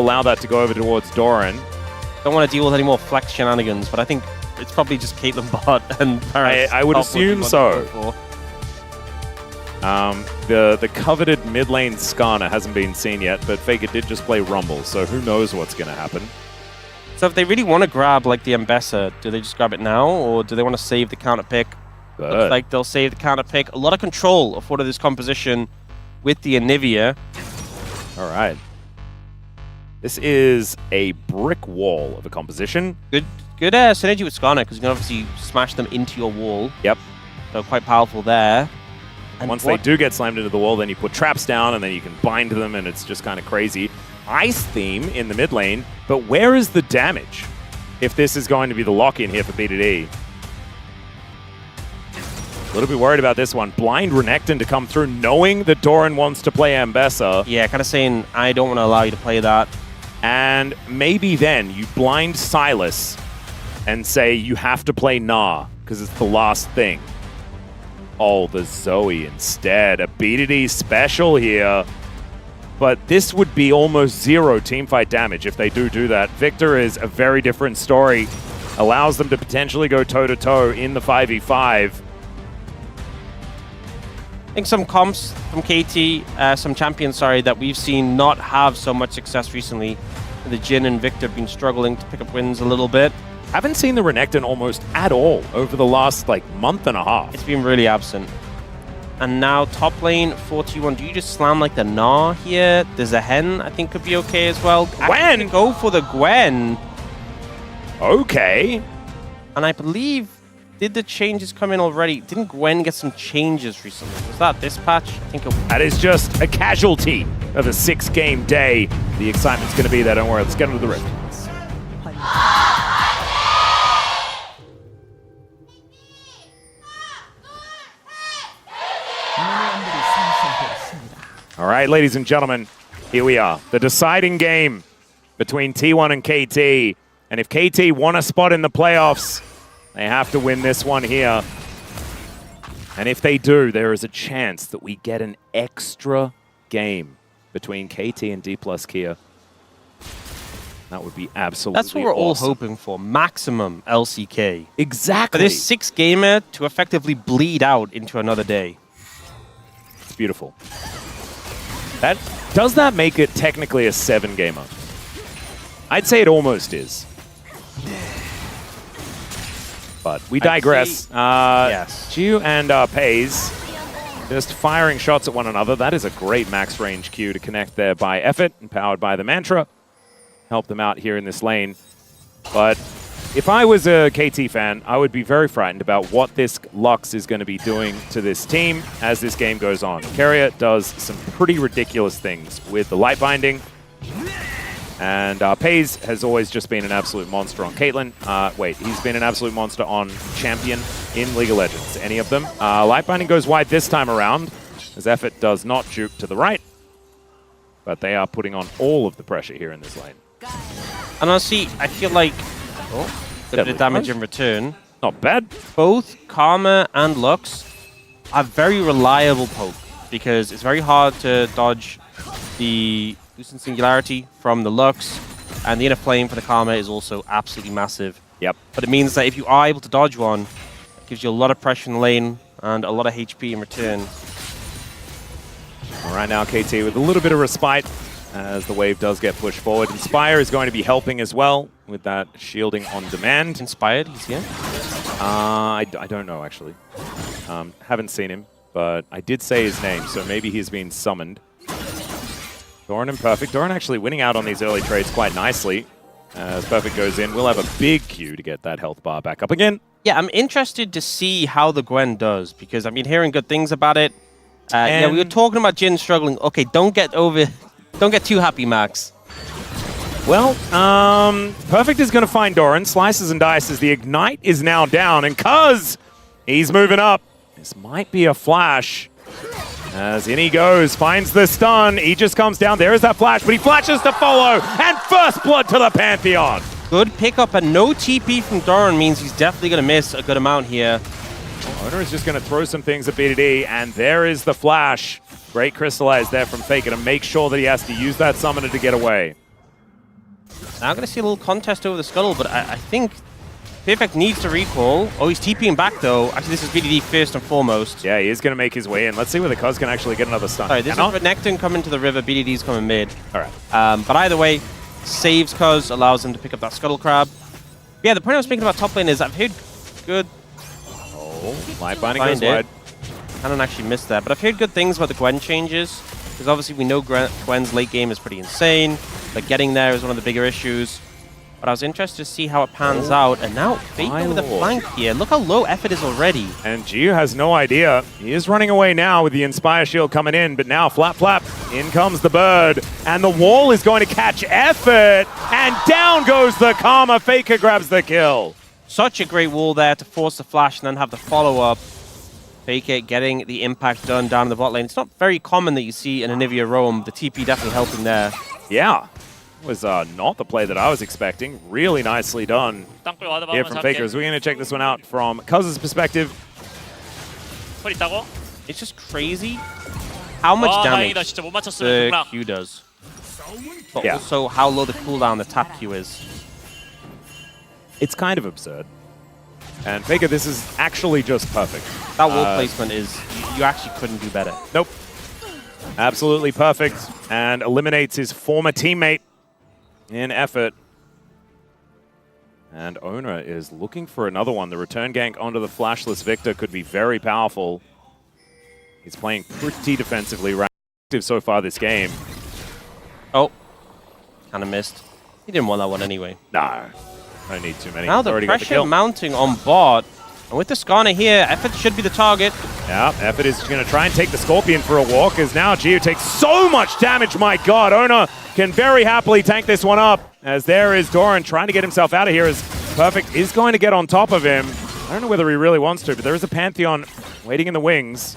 allow that to go over towards Doran. Don't want to deal with any more flex shenanigans, but I think it's probably just Caitlyn bot and Paris. I would assume so. The coveted mid lane Skarner hasn't been seen yet, but Faker did just play Rumble, so who knows what's going to happen. So if they really want to grab like the Ambessa, do they just grab it now, or do they want to save the counter pick? Looks like they'll save the counter pick. A lot of control of this composition with the Anivia. All right. This is a brick wall of a composition. Good synergy with Skarner, because you can obviously smash them into your wall. Yep. So quite powerful there. And once they do get slammed into the wall, then you put traps down, and then you can bind them, and it's just kind of crazy. Ice theme in the mid lane, but where is the damage if this is going to be the lock-in here for BDD? A little bit worried about this one. Blind Renekton to come through, knowing that Doran wants to play Ambessa. Yeah, kind of saying, I don't want to allow you to play that. And maybe then you blind Silas and say you have to play Nah, because it's the last thing. Oh, the Zoe instead. A BDD special here. But this would be almost 0 teamfight damage if they do that. Victor is a very different story. Allows them to potentially go toe-to-toe in the 5v5. I think some comps from KT, some champions, sorry, that we've seen not have so much success recently. The Jhin and Victor have been struggling to pick up wins a little bit. Haven't seen the Renekton almost at all over the last, month and a half. It's been really absent. And now top lane, 41. Do you just slam like the Gnar here? There's a Hen, I think, could be okay as well. Gwen! Go for the Gwen. Okay. And I believe, did the changes come in already? Didn't Gwen get some changes recently? Was that this patch? I think it was. That is just a casualty of a 6-game day. The excitement's going to be there, don't worry. Let's get into the Rift. All right, ladies and gentlemen, here we are. The deciding game between T1 and KT. And if KT want a spot in the playoffs, they have to win this one here. And if they do, there is a chance that we get an extra game between KT and D+ Kia. That would be absolutely That's what we're awesome. all hoping for. Maximum LCK. Exactly. For this 6-gamer to effectively bleed out into another day. It's beautiful. Does that make it technically a 7-gamer? I'd say it almost is. But we digress. Yes. Jiu and Pays just firing shots at one another. That is a great max range Q to connect there by Effort and powered by the Mantra. Help them out here in this lane. But if I was a KT fan, I would be very frightened about what this Lux is going to be doing to this team as this game goes on. Keria does some pretty ridiculous things with the light binding. And Pays has always just been an absolute monster on Caitlyn. He's been an absolute monster on Champion in League of Legends. Any of them. Light binding goes wide this time around, as Effort does not juke to the right. But they are putting on all of the pressure here in this lane. And honestly, I feel like a bit of damage in return. Not bad. Both Karma and Lux are very reliable poke, because it's very hard to dodge the Lucent Singularity from the Lux, and the Inner Flame for the Karma is also absolutely massive. Yep. But it means that if you are able to dodge one, it gives you a lot of pressure in the lane and a lot of HP in return. All right, now KT with a little bit of respite as the wave does get pushed forward. Inspire is going to be helping as well with that shielding on demand. Inspired, he's here? I don't know, actually. Haven't seen him, but I did say his name, so maybe he's been summoned. Doran and Perfect. Doran actually winning out on these early trades quite nicely. As Perfect goes in, we'll have a big Q to get that health bar back up again. Yeah, I'm interested to see how the Gwen does, because I've been hearing good things about it. Yeah, we were talking about Jhin struggling. Okay, don't get too happy, Max. Well, Perfect is going to find Doran, slices and dices. The Ignite is now down, and Cuz, he's moving up. This might be a flash. As in he goes, finds the stun. He just comes down. There is that flash, but he flashes to follow, and first blood to the Pantheon. Good pickup, and no TP from Doran means he's definitely going to miss a good amount here. Oner is just going to throw some things at BDD, and there is the flash. Great crystallize there from Faker to make sure that he has to use that summoner to get away. Now I'm going to see a little contest over the scuttle, but I think Perfect needs to recall. Oh, he's TPing back, though. Actually, this is VDD first and foremost. Yeah, he is going to make his way in. Let's see whether Cuz can actually get another stun. Sorry, this is Renekton coming to the river, BDD's coming mid. All right. But either way, saves Cuz, allows him to pick up that Scuttle Crab. Yeah, the point I was making about top lane is I've heard good... Oh, light binding goes wide. I don't actually miss that, but I've heard good things about the Gwen changes. Because obviously we know Gwen's late game is pretty insane. But getting there is one of the bigger issues. But I was interested to see how it pans out. And now, Faker with a flank here. Look how low effort is already. And Giu has no idea. He is running away now with the Inspire Shield coming in. But now, flap, flap, in comes the bird. And the wall is going to catch effort. And down goes the Karma. Faker grabs the kill. Such a great wall there to force the flash and then have the follow-up. Faker getting the impact done down in the bot lane. It's not very common that you see an Anivia roam. The TP definitely helping there. Yeah. Was not the play that I was expecting. Really nicely done here from Faker. So we're going to check this one out from Cuz's perspective. It's just crazy how much damage the Q does. But also how low the cooldown the tap Q is. It's kind of absurd. And Faker, this is actually just perfect. That wall placement is, you actually couldn't do better. Nope. Absolutely perfect. And eliminates his former teammate in effort. And Oner is looking for another one. The return gank onto the flashless Victor could be very powerful. He's playing pretty defensively right so far this game. Oh, kind of missed. He didn't want that one anyway. No, don't need too many. Now the pressure mounting on bot. And with the Skarner here, Effort should be the target. Yeah, Effort is going to try and take the Scorpion for a walk, as now Giu takes so much damage. My God, Oner can very happily tank this one up, as there is Doran trying to get himself out of here, as Perfect is going to get on top of him. I don't know whether he really wants to, but there is a Pantheon waiting in the wings.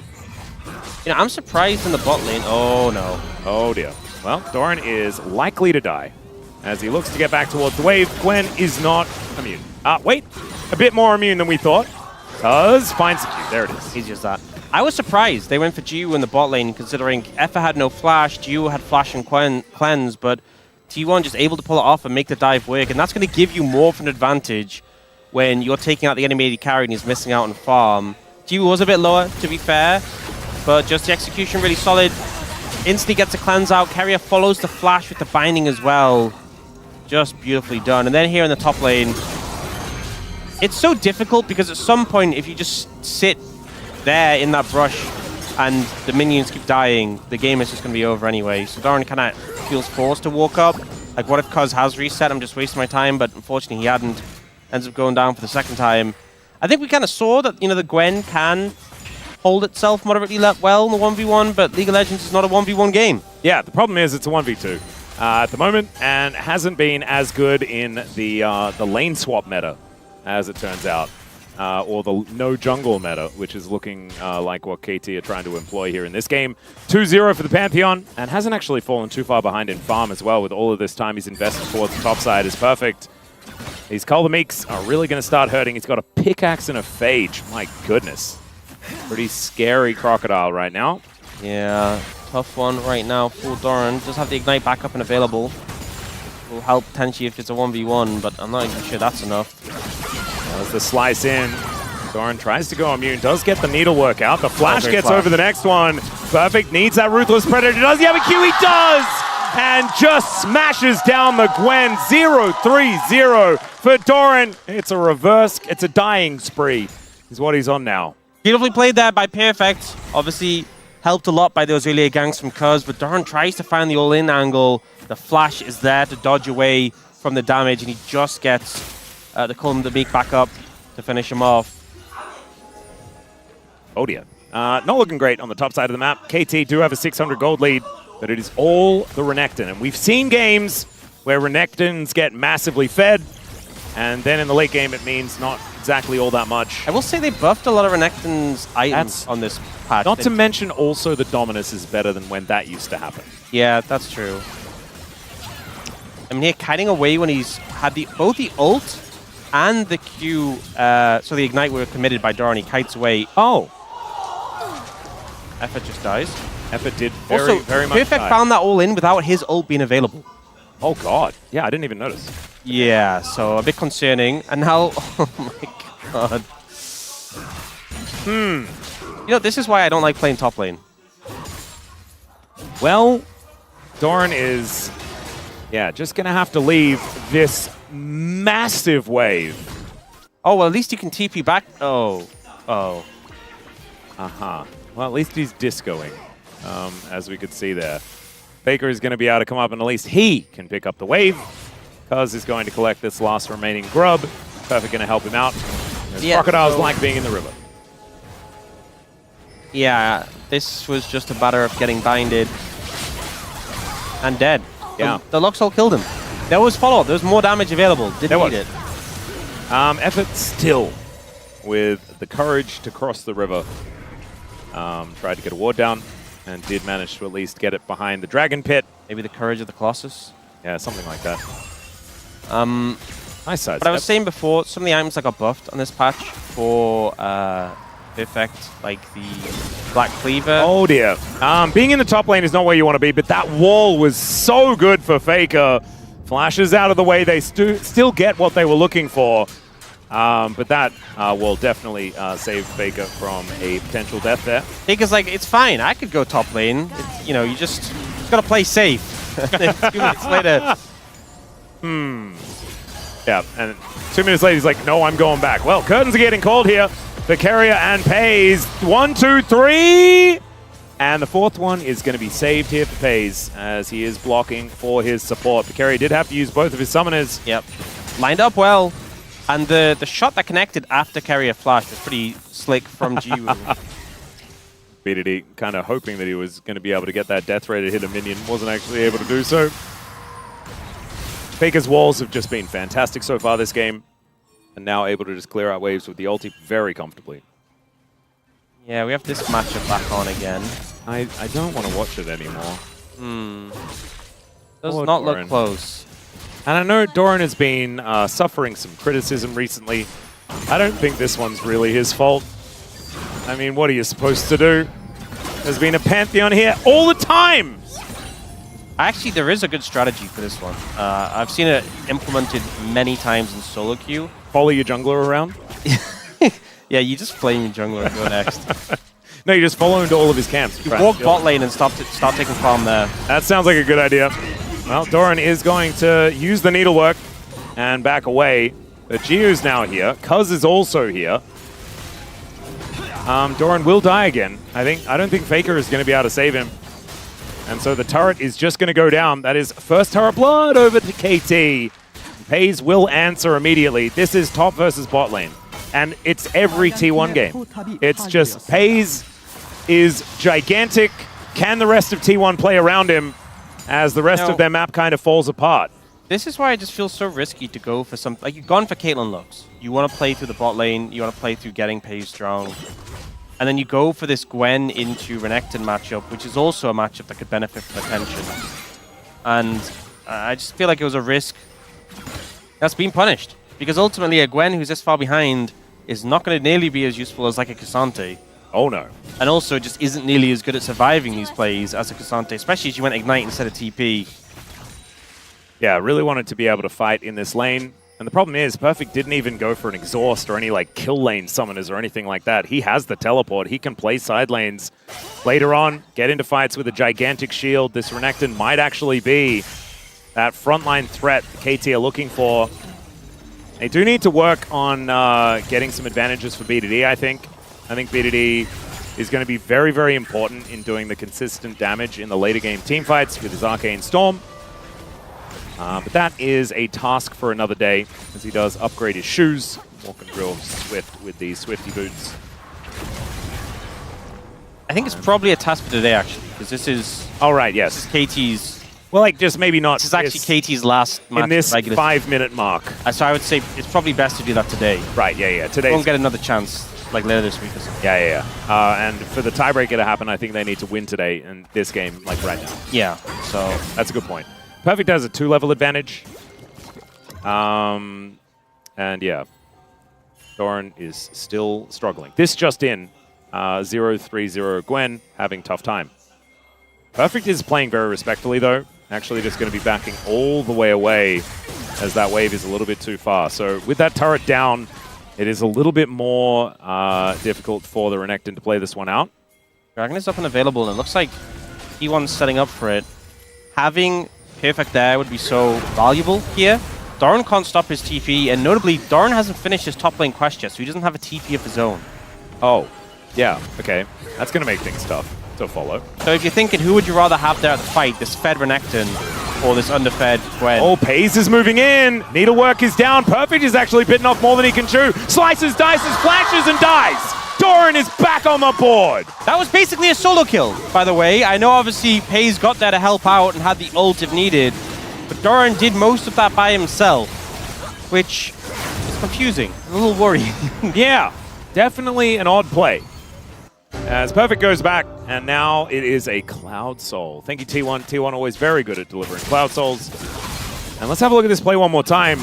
You know, I'm surprised in the bot lane. Oh, no. Oh, dear. Well, Doran is likely to die, as he looks to get back towards the wave. Gwen is not immune. Wait, a bit more immune than we thought. Cuz finds the Q. There it is. He's just that. I was surprised they went for Giu in the bot lane, considering Effa had no flash, Giu had flash and cleanse, but T1 just able to pull it off and make the dive work, and that's going to give you more of an advantage when you're taking out the enemy AD carry and he's missing out on farm. Giu was a bit lower, to be fair, but just the execution really solid. Instantly gets a cleanse out. Keria follows the flash with the binding as well. Just beautifully done. And then here in the top lane, it's so difficult because at some point, if you just sit there in that brush and the minions keep dying, the game is just going to be over anyway. So Doran kind of feels forced to walk up. Like, what if Cuz has reset? I'm just wasting my time, but unfortunately he hadn't. Ends up going down for the second time. I think we kind of saw that, you know, the Gwen can hold itself moderately well in the 1v1, but League of Legends is not a 1v1 game. Yeah, the problem is it's a 1v2 at the moment, and hasn't been as good in the lane swap meta, as it turns out, or the no jungle meta, which is looking like what KT are trying to employ here in this game. 2-0 for the Pantheon, and hasn't actually fallen too far behind in farm as well. With all of this time he's invested towards the top side is perfect. These Culver Meeks are really going to start hurting. He's got a pickaxe and a phage. My goodness. Pretty scary Crocodile right now. Yeah, tough one right now for Doran. Just have the Ignite back up and available. Will help potentially if it's a 1v1, but I'm not even sure that's enough. As the slice in, Doran tries to go immune, does get the needlework out. The flash gets over the next one. Perfect needs that Ruthless Predator. Does he have a Q? He does! And just smashes down the Gwen. 0-3-0 for Doran. It's a reverse, it's a dying spree, is what he's on now. Beautifully played there by Perfect. Obviously helped a lot by those earlier ganks from Cuz, but Doran tries to find the all-in angle. The flash is there to dodge away from the damage, and he just gets the Culm the Meek back up to finish him off. Oh dear. Not looking great on the top side of the map. KT do have a 600 gold lead, but it is all the Renekton. And we've seen games where Renektons get massively fed, and then in the late game it means not exactly all that much. I will say they buffed a lot of Renekton's items on this patch. Not to mention also the Dominus is better than when that used to happen. Yeah, that's true. I mean, here kiting away when he's had both the ult and the Q, so the Ignite were committed by Doran. He kites away. Oh. Effort just dies. Effort did very much Perfect die. found that all in without his ult being available. Oh, God. Yeah, I didn't even notice. Yeah, so a bit concerning. And now, oh my god. You know, this is why I don't like playing top lane. Well, Doran is, yeah, just going to have to leave this massive wave. Oh, well, at least you can TP back. Oh. Oh. Uh-huh. Well, at least he's discoing, as we could see there. Faker is going to be able to come up, and at least he can pick up the wave. Cuz is going to collect this last remaining grub. Perfect going to help him out. Crocodiles like being in the river. Yeah, this was just a matter of getting binded and dead. Yeah. The Luxol killed him. There was follow-up. There was more damage available. Didn't need it. Effort still with the courage to cross the river. Tried to get a ward down and did manage to at least get it behind the dragon pit. Maybe the courage of the Colossus. Yeah, something like that. Nice side. But I was saying before, some of the items that got buffed on this patch for effect, like the Black Cleaver. Oh dear. Being in the top lane is not where you want to be, but that wall was so good for Faker. Flashes out of the way, they still get what they were looking for. But that will definitely save Faker from a potential death there. Faker's like, it's fine, I could go top lane. It's, you know, you just got to play safe. 2 minutes later. Yeah, and 2 minutes later, he's like, no, I'm going back. Well, curtains are getting called here for Keria and Pays. 1, 2, 3! And the fourth one is going to be saved here for Pays, as he is blocking for his support. But Keria did have to use both of his summoners. Yep. Lined up well. And the shot that connected after Keria flash was pretty slick from GU. VODs kind of hoping that he was going to be able to get that death ray to hit a minion. Wasn't actually able to do so. Faker's walls have just been fantastic so far this game. And now able to just clear out waves with the ulti very comfortably. Yeah, we have this matchup back on again. I don't want to watch it anymore. Does Oh, not Doran. look close. And I know Doran has been suffering some criticism recently. I don't think this one's really his fault. I mean, what are you supposed to do? There's been a Pantheon here all the time! Actually, there is a good strategy for this one. I've seen it implemented many times in solo queue. Follow your jungler around? Yeah, you just flame your jungler and go next. No, you just follow him to all of his camps. You walk bot lane and start taking farm there. That sounds like a good idea. Well, Doran is going to use the needlework and back away. But Gio's now here. Cuz is also here. Doran will die again. I don't think Faker is going to be able to save him. And so the turret is just going to go down. That is first turret blood over to KT. Pays will answer immediately. This is top versus bot lane. And it's every T1 game. It's just Pays is gigantic. Can the rest of T1 play around him as the rest of their map kind of falls apart? This is why I just feel so risky to go for some... Like, you've gone for Caitlyn Lux. You want to play through the bot lane. You want to play through getting Pays strong. And then you go for this Gwen into Renekton matchup, which is also a matchup that could benefit from attention. And I just feel like it was a risk that's been punished. Because ultimately, a Gwen who's this far behind is not going to nearly be as useful as like a Cassante. Oh no. And also just isn't nearly as good at surviving these plays as a Cassante, especially as you went Ignite instead of TP. Yeah, really wanted to be able to fight in this lane. And the problem is, Perfect didn't even go for an exhaust or any like kill lane summoners or anything like that. He has the teleport. He can play side lanes later on, get into fights with a gigantic shield. This Renekton might actually be that frontline threat the KT are looking for. They do need to work on getting some advantages for VODs, I think. I think VODs is going to be very, very important in doing the consistent damage in the later game teamfights with his Arcane Storm. But that is a task for another day, as he does upgrade his shoes. Walking real swift with these Swifty boots. I think it's probably a task for today, actually, because this is... Oh, right, yes. This is KT's... Well, like, just maybe not... This is actually KT's last match. In this 5-minute mark. So I would say it's probably best to do that today. Right, yeah. Today Won't get another chance, like, later this week or something. Yeah. And for the tiebreaker to happen, I think they need to win today in this game, like, right now. Yeah, so... That's a good point. Perfect has a 2-level advantage. And yeah, Doran is still struggling. This just in, 0-3-0 Gwen having tough time. Perfect is playing very respectfully though. actually just going to be backing all the way away as that wave is a little bit too far. So with that turret down, it is a little bit more difficult for the Renekton to play this one out. Dragon is up and available, and it looks like T1's setting up for it. Having Perfect there would be so valuable here. Doran can't stop his TP, and notably, Doran hasn't finished his top lane quest yet, so he doesn't have a TP of his own. Oh, yeah, okay. That's going to make things tough to follow. So if you're thinking, who would you rather have there at the fight, this fed Renekton or this underfed Gwen? Oh, Paze is moving in. Needlework is down. Perfect is actually bitten off more than he can chew. Slices, dices, flashes, and dies. Doran is back on the board. That was basically a solo kill, by the way. I know obviously Paze got there to help out and had the ult if needed, but Doran did most of that by himself, which is confusing, a little worrying. Yeah, definitely an odd play. As Perfect goes back, and now it is a Cloud Soul. Thank you, T1. T1 always very good at delivering Cloud Souls. And let's have a look at this play one more time.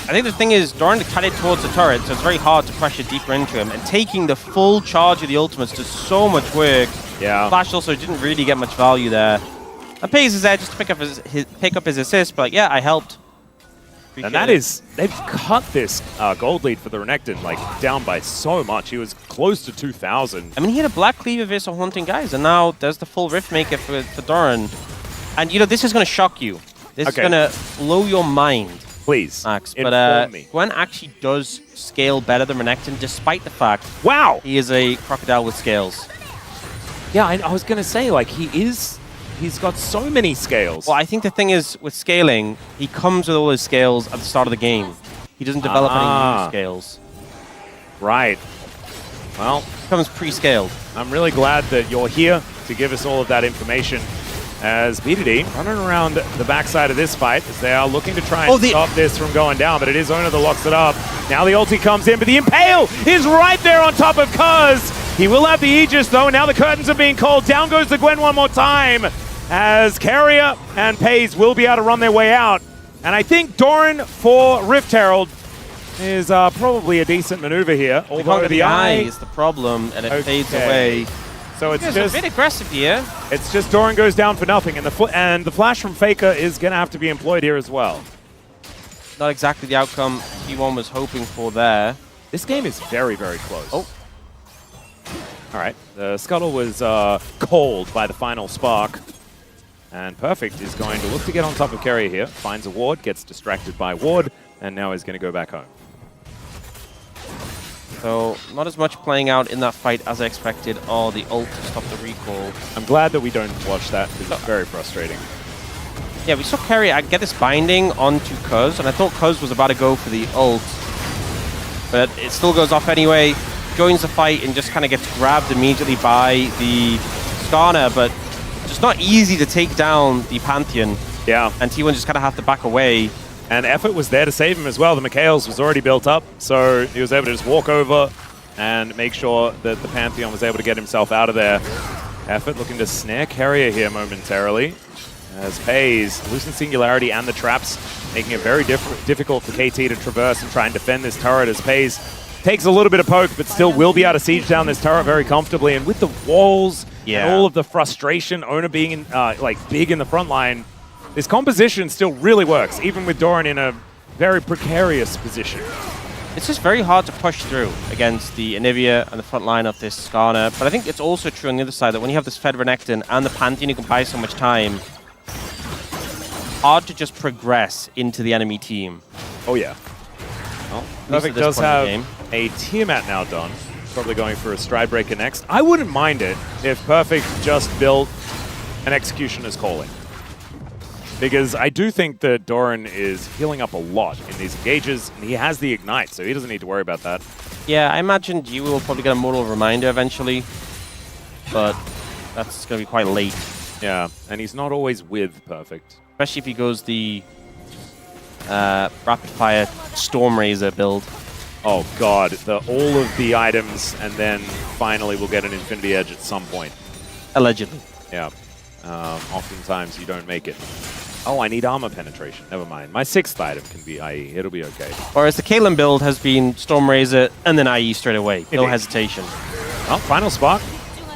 I think the thing is, Doran cut it towards the turret, so it's very hard to pressure deeper into him. And taking the full charge of the ultimates does so much work. Yeah. Flash also didn't really get much value there. And Paze is there just to pick up his assist, but yeah, I helped. And that is, they've cut this gold lead for the Renekton, like, down by so much. He was close to 2,000. I mean, he had a Black Cleaver versus Haunting Guys, and now there's the full Rift Maker for Doran. And, you know, this is going to shock you. This is going to blow your mind. Please, Max. inform me. Gwen actually does scale better than Renekton, despite the fact wow, he is a crocodile with scales. Yeah, I was going to say, like, he's got so many scales. Well, I think the thing is, with scaling, he comes with all his scales at the start of the game. He doesn't develop any new scales. Right. Well, he comes pre-scaled. I'm really glad that you're here to give us all of that information. As BDD running around the backside of this fight, as they are looking to try and stop this from going down, but it is Oner that locks it up. Now the ulti comes in, but the Impale is right there on top of Cuz. He will have the Aegis, though, and now the curtains are being called. Down goes the Gwen one more time, as Keria and Paze will be able to run their way out. And I think Doran for Rift Herald is probably a decent maneuver here. Although the eye is the problem, and it fades away. So it's just a bit aggressive here. It's just Doran goes down for nothing, and the flash from Faker is going to have to be employed here as well. Not exactly the outcome T1 was hoping for there. This game is very, very close. Oh. All right. The Scuttle was cold by the final spark. And Perfect is going to look to get on top of Keria here. Finds a ward, gets distracted by ward, and now he's going to go back home. So, not as much playing out in that fight as I expected. Oh, the ult to stop the recall. I'm glad that we don't watch that, because it's very frustrating. Yeah, we saw Keria get this binding onto Cuz, and I thought Cuz was about to go for the ult. But it still goes off anyway. Joins the fight and just kind of gets grabbed immediately by the Skarner, but just not easy to take down the Pantheon. Yeah. And T1 just kind of have to back away. And Effort was there to save him as well. The Mikhails was already built up, so he was able to just walk over and make sure that the Pantheon was able to get himself out of there. Effort looking to snare Keria here momentarily, as Paze, Lucent Singularity and the traps, making it very difficult for KT to traverse and try and defend this turret, as Paze takes a little bit of poke, but still will be able to siege down this turret very comfortably. And with the walls and all of the frustration, Oner being like big in the front line, this composition still really works, even with Doran in a very precarious position. It's just very hard to push through against the Anivia and the front line of this Skarner, but I think it's also true on the other side that when you have this Fed Renekton and the Pantheon, you can buy so much time, hard to just progress into the enemy team. Oh yeah. Well, Perfect does have a Tiamat now done. Probably going for a Stride Breaker next. I wouldn't mind it if Perfect just built an Executioner's Calling, because I do think that Doran is healing up a lot in these engages, and he has the Ignite, so he doesn't need to worry about that. Yeah, I imagine Jiwoo will probably get a Mortal Reminder eventually, but that's going to be quite late. Yeah, and he's not always with Perfect. Especially if he goes the rapid-fire Storm Razor build. Oh god, all of the items, and then finally we'll get an Infinity Edge at some point. Allegedly. Yeah. Oftentimes you don't make it. Oh, I need armor penetration. Never mind. My 6th item can be IE. It'll be okay. Whereas the Caitlyn build has been Storm Razor and then IE straight away. No hesitation. Oh, final spark.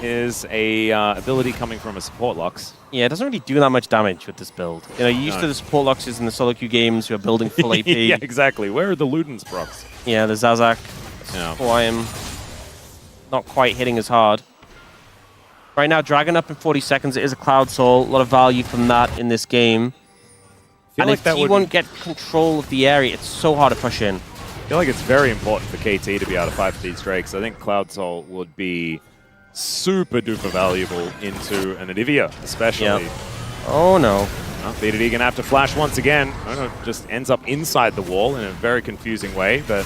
is a ability coming from a support Lux. Yeah, it doesn't really do that much damage with this build. You know, you're used to the support Luxes in the solo queue games who are building full AP. Yeah, exactly. Where are the Ludens procs? Yeah, the Zazak. Yeah. I am not quite hitting as hard. Right now, Dragon up in 40 seconds. It is a Cloud Soul. A lot of value from that in this game. And like if that T1 get control of the area, it's so hard to push in. I feel like it's very important for KT to be able to fight for these Drakes. I think Cloud Soul would be super duper valuable into an Anivia, especially. Yep. Oh no. VODs gonna have to flash once again. Oner just ends up inside the wall in a very confusing way, but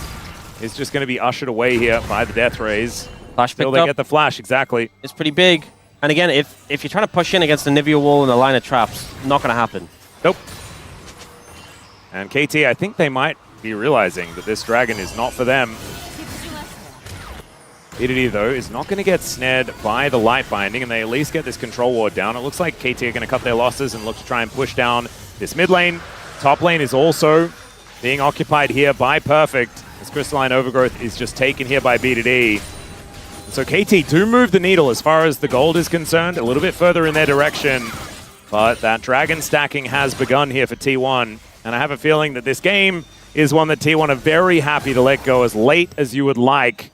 is just gonna be ushered away here by the Death Rays. Flash Till picked they up. get the flash, exactly. It's pretty big. And again, if you're trying to push in against the Nivea wall and a line of traps, not gonna happen. Nope. And KT, I think they might be realizing that this dragon is not for them. VODs, though, is not going to get snared by the light binding, and they at least get this control ward down. It looks like KT are going to cut their losses and look to try and push down this mid lane. Top lane is also being occupied here by Perfect, as Crystalline Overgrowth is just taken here by VODs. So KT do move the needle as far as the gold is concerned, a little bit further in their direction. But that dragon stacking has begun here for T1, and I have a feeling that this game is one that T1 are very happy to let go as late as you would like.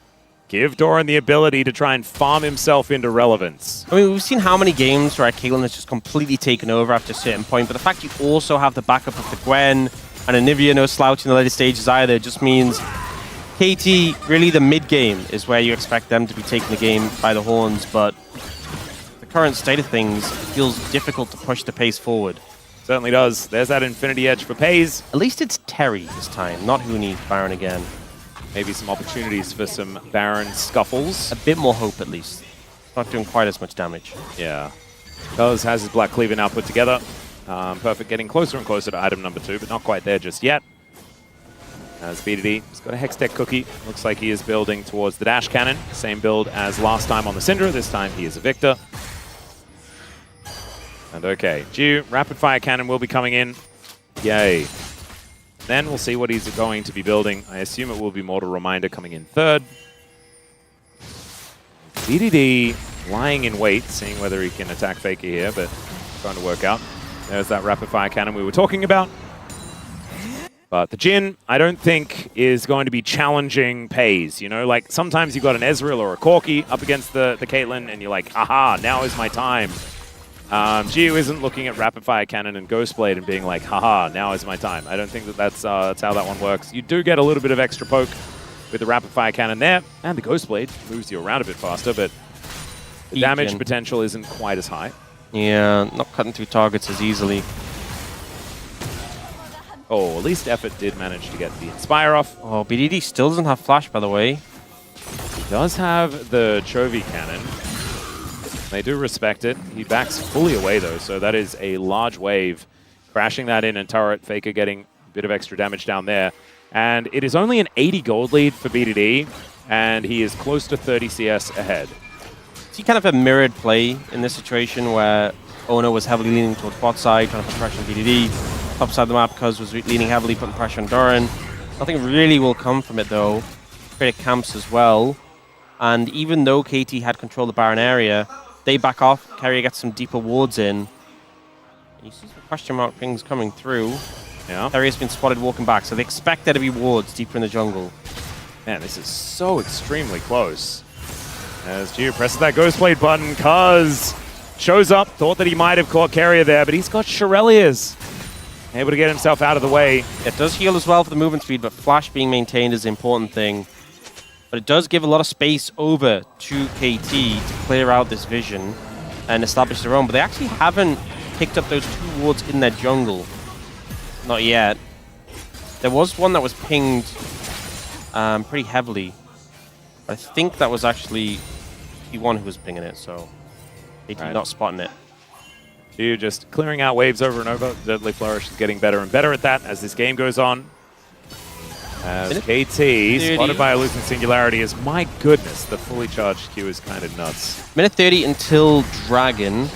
Give Doran the ability to try and farm himself into relevance. I mean, we've seen how many games where Caitlyn has just completely taken over after a certain point, but the fact you also have the backup of the Gwen and Anivia no slouch in the later stages either just means KT, really the mid-game is where you expect them to be taking the game by the horns, but the current state of things feels difficult to push the pace forward. Certainly does. There's that Infinity Edge for Pays. At least it's Terry this time, not Huni Baron again. Maybe some opportunities for some Baron scuffles. A bit more hope, at least. Not doing quite as much damage. Yeah. Does has his Black Cleaver now put together. Perfect getting closer and closer to item number 2, but not quite there just yet. As VODs, he's got a Hextech Cookie. Looks like he is building towards the Dash Cannon. Same build as last time on the Syndra. This time he is a Victor. And okay, Jew, Rapid Fire Cannon will be coming in. Yay. Then we'll see what he's going to be building. I assume it will be Mortal Reminder coming in third. VODs lying in wait, seeing whether he can attack Faker here, but trying to work out. There's that Rapid Fire Cannon we were talking about. But the Jhin, I don't think, is going to be challenging Pays. You know, like sometimes you've got an Ezreal or a Corki up against the Caitlyn, and you're like, aha, now is my time. Gio isn't looking at Rapid Fire Cannon and Ghostblade and being like, haha, now is my time. I don't think that that's how that one works. You do get a little bit of extra poke with the Rapid Fire Cannon there, and the Ghostblade moves you around a bit faster, but the damage potential isn't quite as high. Yeah, not cutting through targets as easily. Oh, at least Effort did manage to get the Inspire off. Oh, BDD still doesn't have Flash, by the way. He does have the Chovy Cannon. They do respect it. He backs fully away, though, so that is a large wave. Crashing that in and turret, Faker getting a bit of extra damage down there. And it is only an 80 gold lead for VODs, and he is close to 30 CS ahead. See kind of a mirrored play in this situation where Oner was heavily leaning towards bot side, trying to put pressure on VODs. Top side of the map, Cuz was leaning heavily, putting pressure on Doran. Nothing really will come from it, though. Create camps as well. And even though KT had control of the Baron area, they back off. Keria gets some deeper wards in. You see some question mark things coming through. Yeah. Keria's been spotted walking back, so they expect there to be wards deeper in the jungle. Man, this is so extremely close. As Gio presses that Ghostblade button, Cuz shows up, thought that he might have caught Keria there, but he's got Shurelya's. Able to get himself out of the way. It does heal as well for the movement speed, but Flash being maintained is the important thing. But it does give a lot of space over to KT to clear out this vision and establish their own. But they actually haven't picked up those 2 wards in their jungle. Not yet. There was one that was pinged pretty heavily. I think that was actually P1 who was pinging it, so they did not spotting it. You just clearing out waves over and over. Deadly Flourish is getting better and better at that as this game goes on. As KT, spotted by a Lucent Singularity, is, my goodness, the fully charged Q is kind of nuts. Minute 30 until Dragon,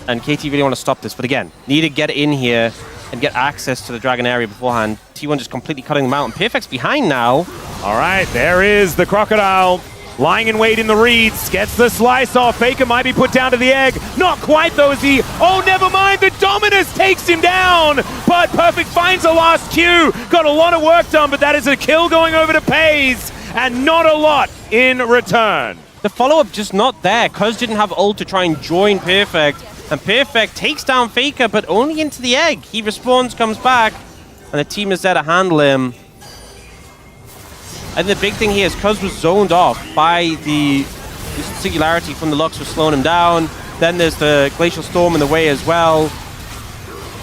and KT really want to stop this, but again, need to get in here and get access to the Dragon area beforehand. T1 just completely cutting them out, and Perfect's behind now. All right, there is the Crocodile. Lying in wait in the reeds, gets the slice off. Faker might be put down to the egg. Not quite though, is he? Oh, never mind, the Dominus takes him down. But Perfect finds a last Q. Got a lot of work done, but that is a kill going over to Pays, and not a lot in return. The follow-up just not there. Cuz didn't have ult to try and join Perfect, and Perfect takes down Faker, but only into the egg. He respawns, comes back, and the team is there to handle him. And the big thing here is Cuz was zoned off by the Singularity from the Lux, was slowing him down. Then there's the Glacial Storm in the way as well.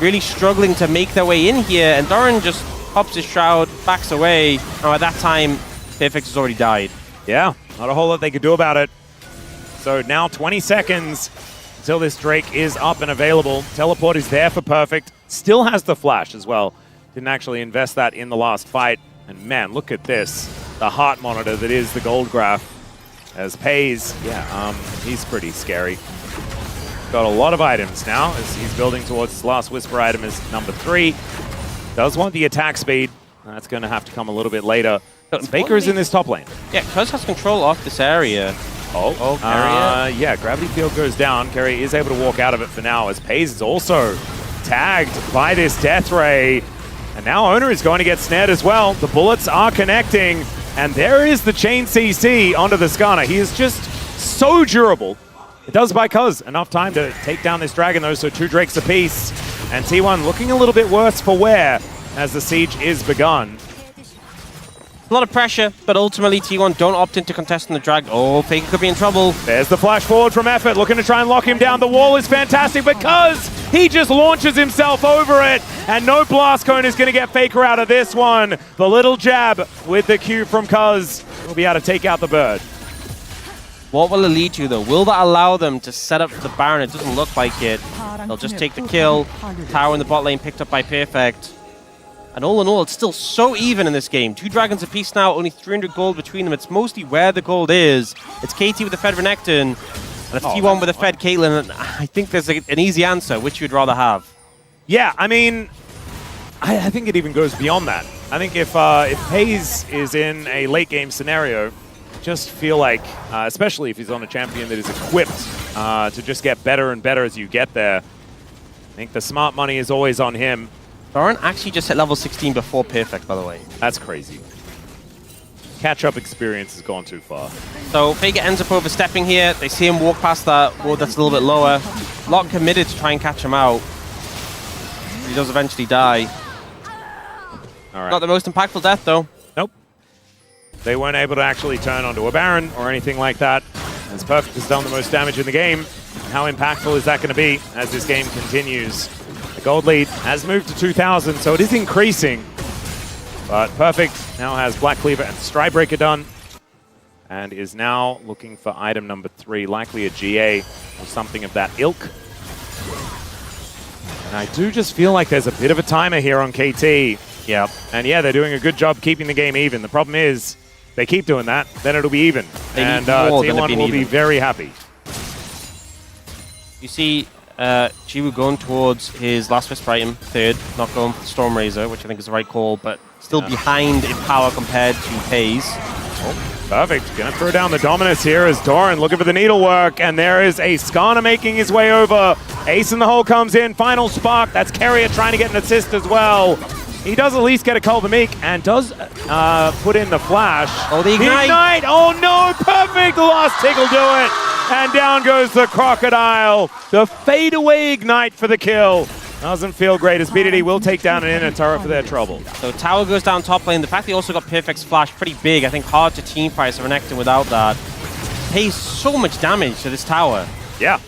Really struggling to make their way in here, and Doran just pops his Shroud, backs away. Now at that time, Perfect has already died. Yeah, not a whole lot they could do about it. So now 20 seconds until this Drake is up and available. Teleport is there for Perfect. Still has the flash as well. Didn't actually invest that in the last fight. And man, look at this. The heart monitor that is the gold graph. As Pays, yeah, he's pretty scary. Got a lot of items now as he's building towards his last Whisper item as number 3. Does want the attack speed. That's going to have to come a little bit later. Faker is in this top lane. Yeah, Cuz has control off this area. Oh, Keria. Yeah, Gravity Field goes down. Keria is able to walk out of it for now as Pays is also tagged by this Death Ray. And now Oner is going to get snared as well. The bullets are connecting. And there is the chain CC onto the Skarner. He is just so durable. It does buy Cuz enough time to take down this dragon though, so 2 Drakes apiece. And T1 looking a little bit worse for wear as the siege is begun. A lot of pressure, but ultimately T1 don't opt into contesting the drag. Oh, Faker could be in trouble. There's the flash forward from Effort, looking to try and lock him down. The wall is fantastic because he just launches himself over it, and no blast cone is going to get Faker out of this one. The little jab with the Q from Cuz will be able to take out the bird. What will it lead to though? Will that allow them to set up for the Baron? It doesn't look like it. They'll just take the kill. Tower in the bot lane picked up by Perfect. And all in all, it's still so even in this game. 2 dragons apiece now, only 300 gold between them. It's mostly where the gold is. It's KT with the Fed Renekton, and it's T1 with the Fed Caitlyn. And I think there's an easy answer. Which you'd rather have? Yeah, I mean, I think it even goes beyond that. I think if Pays is in a late game scenario, just feel like, especially if he's on a champion that is equipped to just get better and better as you get there, I think the smart money is always on him. Doran actually just hit level 16 before Perfect, by the way. That's crazy. Catch-up experience has gone too far. So Faker ends up overstepping here. They see him walk past that ward that's a little bit lower. Lot committed to try and catch him out. He does eventually die. All right. Not the most impactful death, though. Nope. They weren't able to actually turn onto a Baron or anything like that. As Perfect has done the most damage in the game. How impactful is that going to be as this game continues? The gold lead has moved to 2,000, so it is increasing. But Perfect now has Black Cleaver and Stridebreaker done, and is now looking for item number 3, likely a GA or something of that ilk. And I do just feel like there's a bit of a timer here on KT. Yeah. And yeah, they're doing a good job keeping the game even. The problem is, they keep doing that, then it'll be even. And T1 will be very happy. You see Chiwu going towards his last Whisper item, 3rd, not going for the Storm Razor, which I think is the right call, but still behind in power compared to Pays. Oh, perfect. Gonna throw down the Dominus here as Doran looking for the needlework, and there is a Skarner making his way over. Ace in the hole comes in, final spark. That's Keria trying to get an assist as well. He does at least get a Call the Meek and does put in the flash. Oh, the Ignite! Oh no, perfect! The last tick will do it. And down goes the Crocodile. The fadeaway Ignite for the kill. Doesn't feel great as BDD will take down an inner turret for their trouble. So Tower goes down top lane. The fact that he also got Perfect's flash pretty big. I think hard to teamfight Renekton without that. Pays so much damage to this tower. Yeah.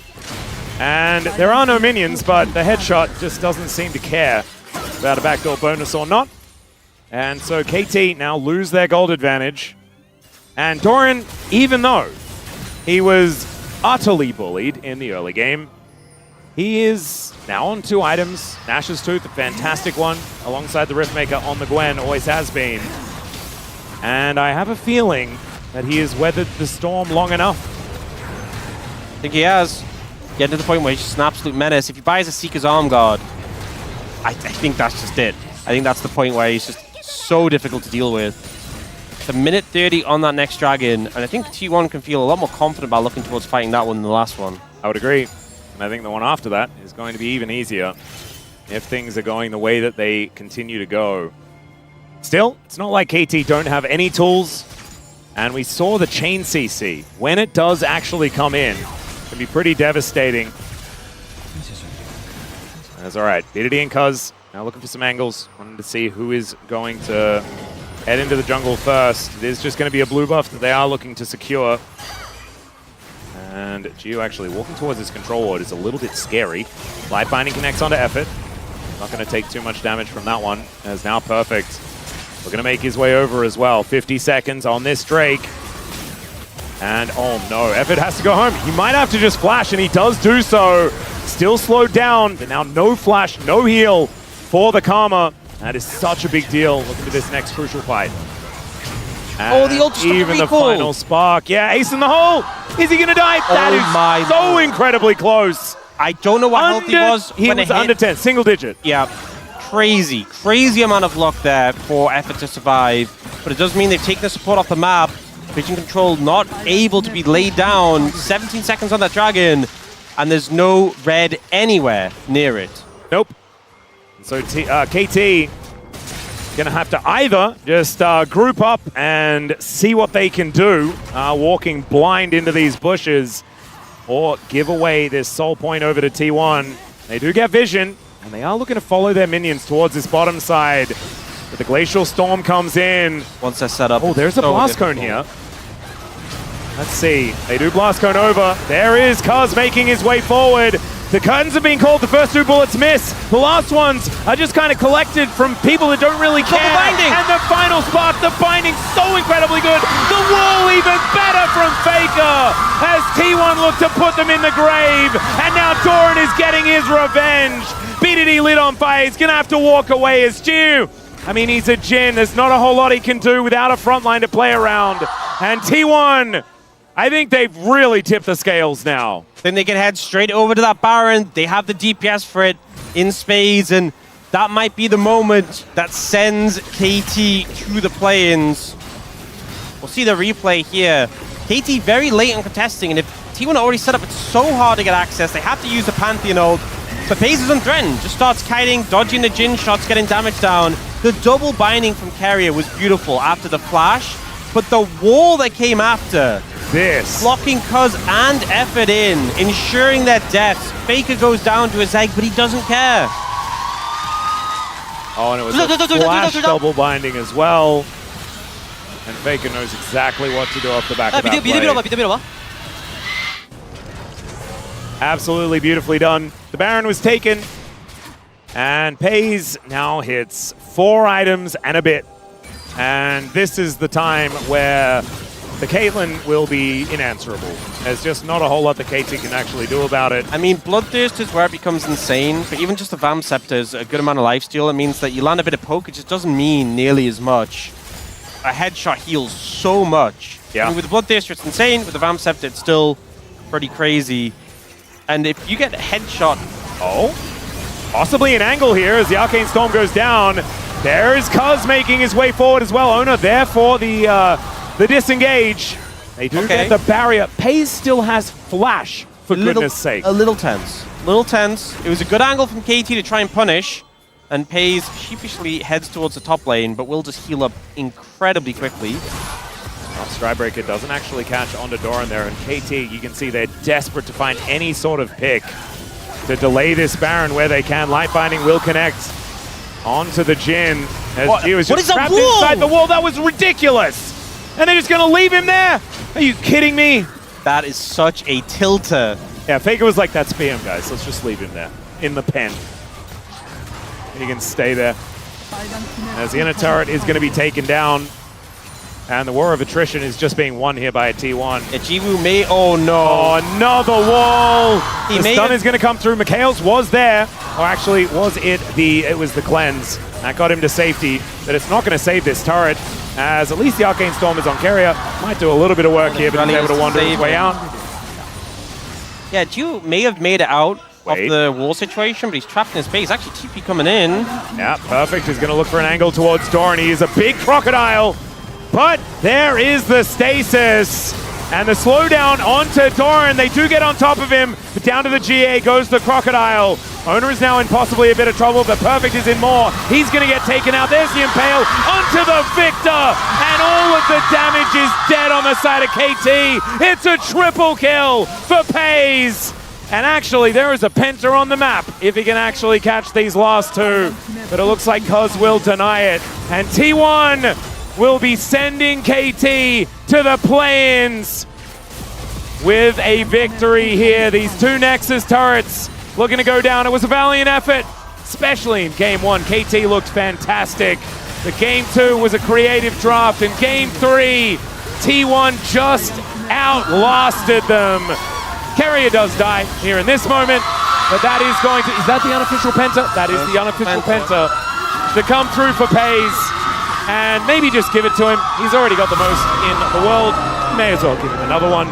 And there are no minions, but the headshot just doesn't seem to care about a backdoor bonus or not. And so KT now lose their gold advantage. And Doran, even though he was utterly bullied in the early game, he is now on 2 items. Nash's Tooth, a fantastic one, alongside the Riftmaker on the Gwen, always has been. And I have a feeling that he has weathered the storm long enough. I think he has. Getting to the point where he's just an absolute menace. If he buys a Seeker's Arm Guard, I think that's just it. I think that's the point where he's just so difficult to deal with. It's a minute 30 on that next dragon, and I think T1 can feel a lot more confident about looking towards fighting that one than the last one. I would agree. And I think the one after that is going to be even easier if things are going the way that they continue to go. Still, it's not like KT don't have any tools, and we saw the chain CC. When it does actually come in, it can be pretty devastating. That's all right. BDD and Cuz now looking for some angles. Wanting to see who is going to head into the jungle first. It is just going to be a blue buff that they are looking to secure. And Gio actually walking towards his control ward is a little bit scary. Light Binding connects onto Effort. Not going to take too much damage from that one, as now Perfect. We're going to make his way over as well. 50 seconds on this Drake. And oh no, Effort has to go home. He might have to just flash, and he does do so. Still slowed down, but now no flash, no heal for the Karma. That is such a big deal looking to this next crucial fight. And the ult even the final spark. Yeah, ace in the hole. Is he going to die? That is so incredibly close. I don't know what health he was. He was under 10, single digit. Yeah, crazy amount of luck there for Effort to survive. But it does mean they've taken the support off the map. Vision control not able to be laid down. 17 seconds on that dragon, and there's no red anywhere near it. Nope. So KT gonna have to either just group up and see what they can do, walking blind into these bushes, or give away this soul point over to T1. They do get vision, and they are looking to follow their minions towards this bottom side. But the Glacial Storm comes in. Once they're set up. Oh, there's a Blast Cone here. Let's see. They do Blast Cone over. There is Cuz making his way forward. The curtains have been called. The first two bullets miss. The last ones are just kind of collected from people that don't really care. The binding. And the final spark, the binding so incredibly good. The wall even better from Faker as T1 look to put them in the grave. And now Doran is getting his revenge. BDD lit on fire. He's going to have to walk away as Stu. I mean, he's a Jin. There's not a whole lot he can do without a front line to play around. And T1, I think they've really tipped the scales now. Then they can head straight over to that Baron. They have the DPS for it in spades, and that might be the moment that sends KT to the play-ins. We'll see the replay here. KT very late in contesting, and if T1 already set up, it's so hard to get access. They have to use the Pantheon ult. But FaZe is unthreatened. Just starts kiting, dodging the Jin shots, getting damage down. The double binding from Keria was beautiful after the flash, but the wall that came after, blocking Cuz and Effort in, ensuring their deaths. Faker goes down to his egg, but he doesn't care. Oh, and it was a flash double binding as well. And Faker knows exactly what to do off the back of that play. Absolutely beautifully done. The Baron was taken, and FaZe now hits 4 items and a bit. And this is the time where the Caitlyn will be unanswerable. There's just not a whole lot the KT can actually do about it. I mean, Bloodthirst is where it becomes insane, but even just the Vam Scepter is a good amount of lifesteal. It means that you land a bit of poke, it just doesn't mean nearly as much. A headshot heals so much. Yeah. I mean, with the Bloodthirst, it's insane. With the Vam Scepter, it's still pretty crazy. And if you get a headshot... Oh, possibly an angle here as the Arcane Storm goes down. There is Cuz making his way forward as well. Oner there for the disengage. They do get the barrier. FaZe still has flash, for goodness sake. A little tense. It was a good angle from KT to try and punish. And FaZe sheepishly heads towards the top lane, but will just heal up incredibly quickly. Strybreaker doesn't actually catch onto Doran there, and KT, you can see they're desperate to find any sort of pick to delay this Baron where they can. Light Binding will connect onto the Jin. As he was just trapped inside the wall. That was ridiculous! And they're just going to leave him there? Are you kidding me? That is such a tilter. Yeah, Faker was like, that's BM, guys. Let's just leave him there in the pen. He can stay there. As the inner turret is going to be taken down. And the war of attrition is just being won here by a T1. Jiwoo may... Oh, no. Oh, another wall. The stun is going to come through. Mikhail's was there. Or actually, it was the cleanse. That got him to safety. But it's not going to save this turret, as at least the Arcane Storm is on Keria. Might do a little bit of work here, but he's able to wander his way out. Yeah, Jiwoo may have made it out of the wall situation, but he's trapped in his base. Actually, TP coming in. Yeah, Perfect is going to look for an angle towards Doran. He is a big crocodile. But there is the stasis. And the slowdown onto Doran. They do get on top of him. But down to the GA goes the Crocodile. Oner is now in possibly a bit of trouble, but Perfect is in more. He's going to get taken out. There's the Impale onto the Victor. And all of the damage is dead on the side of KT. It's a triple kill for Pays. And actually, there is a Penta on the map if he can actually catch these last two. But it looks like Cuz will deny it. And T1 will be sending KT to the play-ins with a victory here. These two Nexus turrets looking to go down. It was a valiant effort, especially in Game 1. KT looked fantastic. The Game 2 was a creative draft. In Game 3, T1 just outlasted them. Keria does die here in this moment, but that is going to... Is that the unofficial Penta? That is the unofficial Penta to come through for Pays. And maybe just give it to him. He's already got the most in the world. May as well give him another one.